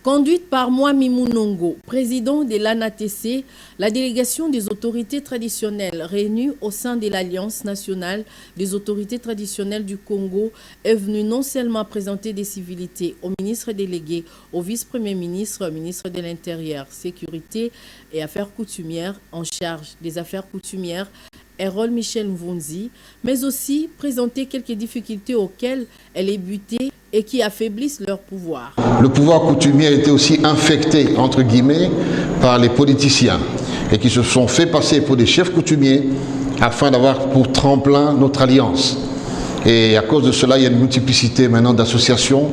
Conduite par Mwami Munongo, président de l'ANATC, la délégation des autorités traditionnelles réunie au sein de l'Alliance nationale des autorités traditionnelles du Congo est venue non seulement présenter des civilités au ministre délégué, au vice-premier ministre, ministre de l'Intérieur, Sécurité et Affaires coutumières en charge des affaires coutumières, Erol Michel Mvunzi, mais aussi présenter quelques difficultés auxquelles elle est butée et qui affaiblissent leur pouvoir. Le pouvoir coutumier a été aussi infecté, entre guillemets, par les politiciens et qui se sont fait passer pour des chefs coutumiers afin d'avoir pour tremplin notre alliance. Et à cause de cela, il y a une multiplicité maintenant d'associations,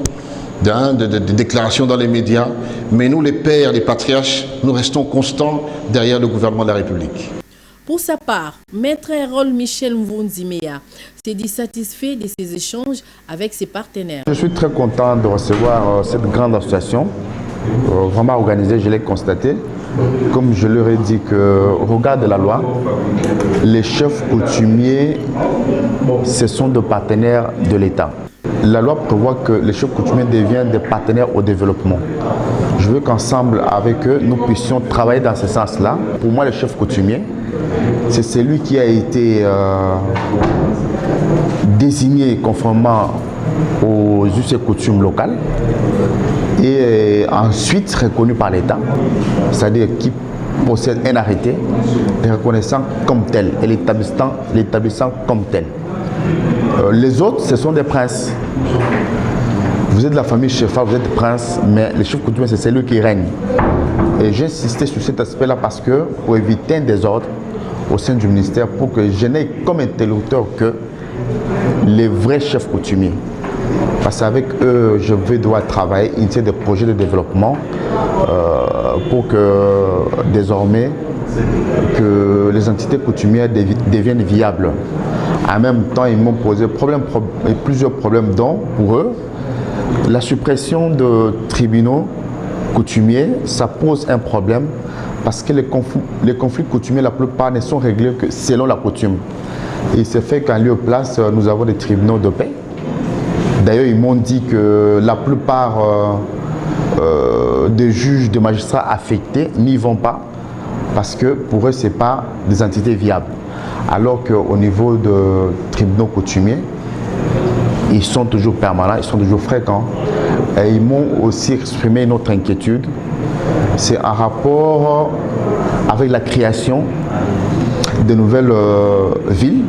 de déclarations dans les médias. Mais nous, les pères, les patriarches, nous restons constants derrière le gouvernement de la République. Pour sa part, Maître Erol Michel Mvunzi s'est dit satisfait de ses échanges avec ses partenaires. Je suis très content de recevoir cette grande association, vraiment organisée, je l'ai constaté. Comme je leur ai dit qu'au regard de la loi, les chefs coutumiers, ce sont des partenaires de l'État. La loi prévoit que les chefs coutumiers deviennent des partenaires au développement. Je veux qu'ensemble avec eux, nous puissions travailler dans ce sens-là. Pour moi, le chef coutumier, c'est celui qui a été désigné conformément aux us et coutumes locales et ensuite reconnu par l'État, c'est-à-dire qui possède un arrêté le reconnaissant comme tel et l'établissant comme tel. Les autres, ce sont des princes. Vous êtes de la famille Chefa, vous êtes prince, mais le chef coutumier, c'est celui qui règne. Et j'ai insisté sur cet aspect-là parce que, pour éviter un désordre au sein du ministère, pour que je n'ai comme interlocuteur que les vrais chefs coutumiers. Parce qu'avec eux, je vais devoir travailler, initier des projets de développement pour que désormais que les entités coutumières deviennent viables. En même temps, ils m'ont posé plusieurs problèmes, dont pour eux, la suppression de tribunaux coutumiers, ça pose un problème parce que les conflits coutumiers, la plupart ne sont réglés que selon la coutume. Il se fait qu'en lieu et place, nous avons des tribunaux de paix. D'ailleurs, ils m'ont dit que la plupart des juges, des magistrats affectés n'y vont pas parce que pour eux, ce n'est pas des entités viables. Alors qu'au niveau de tribunaux coutumiers, ils sont toujours permanents, ils sont toujours fréquents. Et ils m'ont aussi exprimé une autre inquiétude. C'est en rapport avec la création de nouvelles villes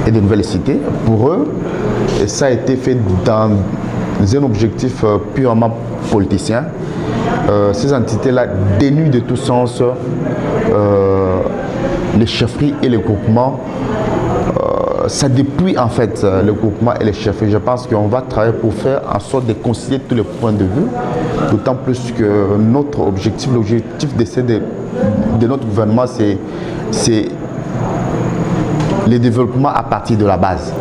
et de nouvelles cités. Pour eux, et ça a été fait dans un objectif purement politicien. Ces entités-là dénuent de tout sens les chefferies et les groupements. Ça dépouille en fait le groupement et les chefferies. Je pense qu'on va travailler pour faire en sorte de concilier tous les points de vue, d'autant plus que notre objectif, l'objectif de notre gouvernement, c'est le développement à partir de la base.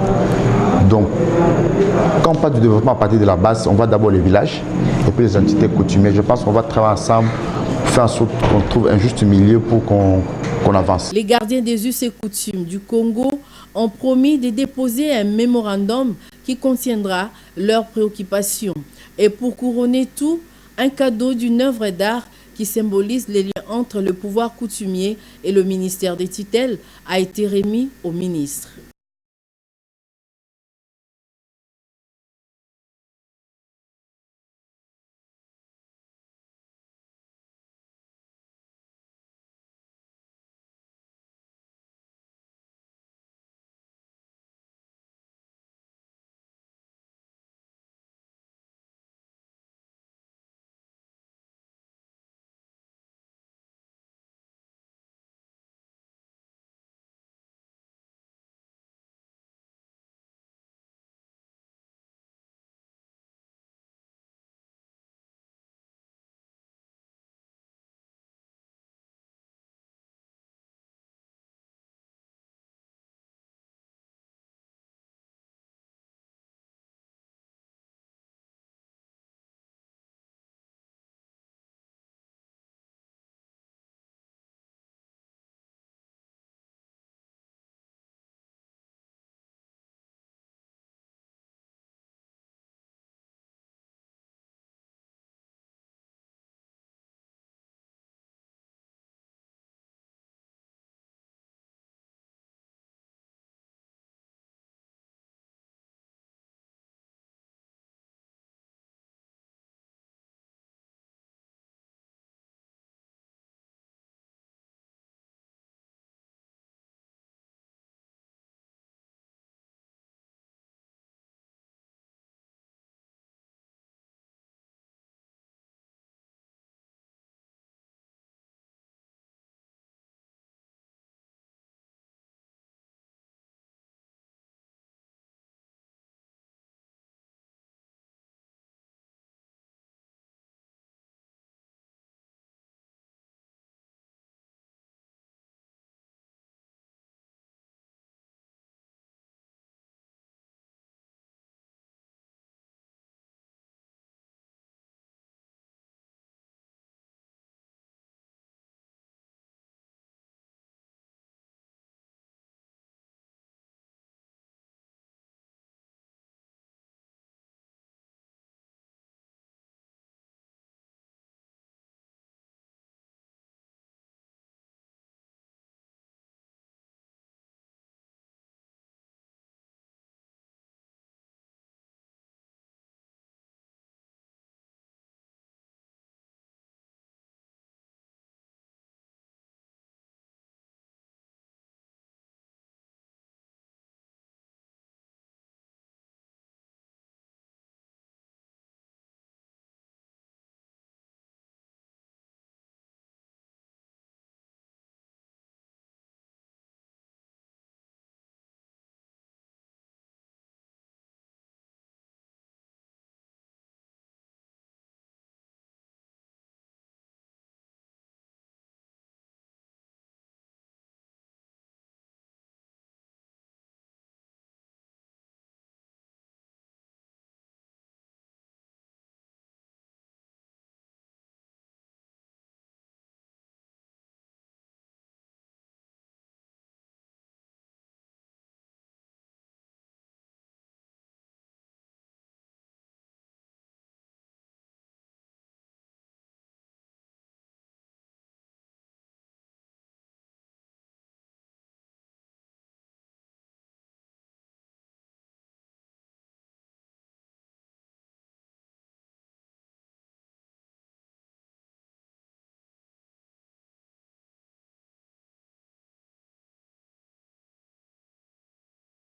Donc, quand on parle du développement à partir de la base, on va d'abord les villages et puis les entités coutumières. Je pense qu'on va travailler ensemble pour faire en sorte qu'on trouve un juste milieu pour qu'on avance. Les gardiens des us et coutumes du Congo ont promis de déposer un mémorandum qui contiendra leurs préoccupations. Et pour couronner tout, un cadeau d'une œuvre d'art qui symbolise les liens entre le pouvoir coutumier et le ministère des tutelles a été remis au ministre.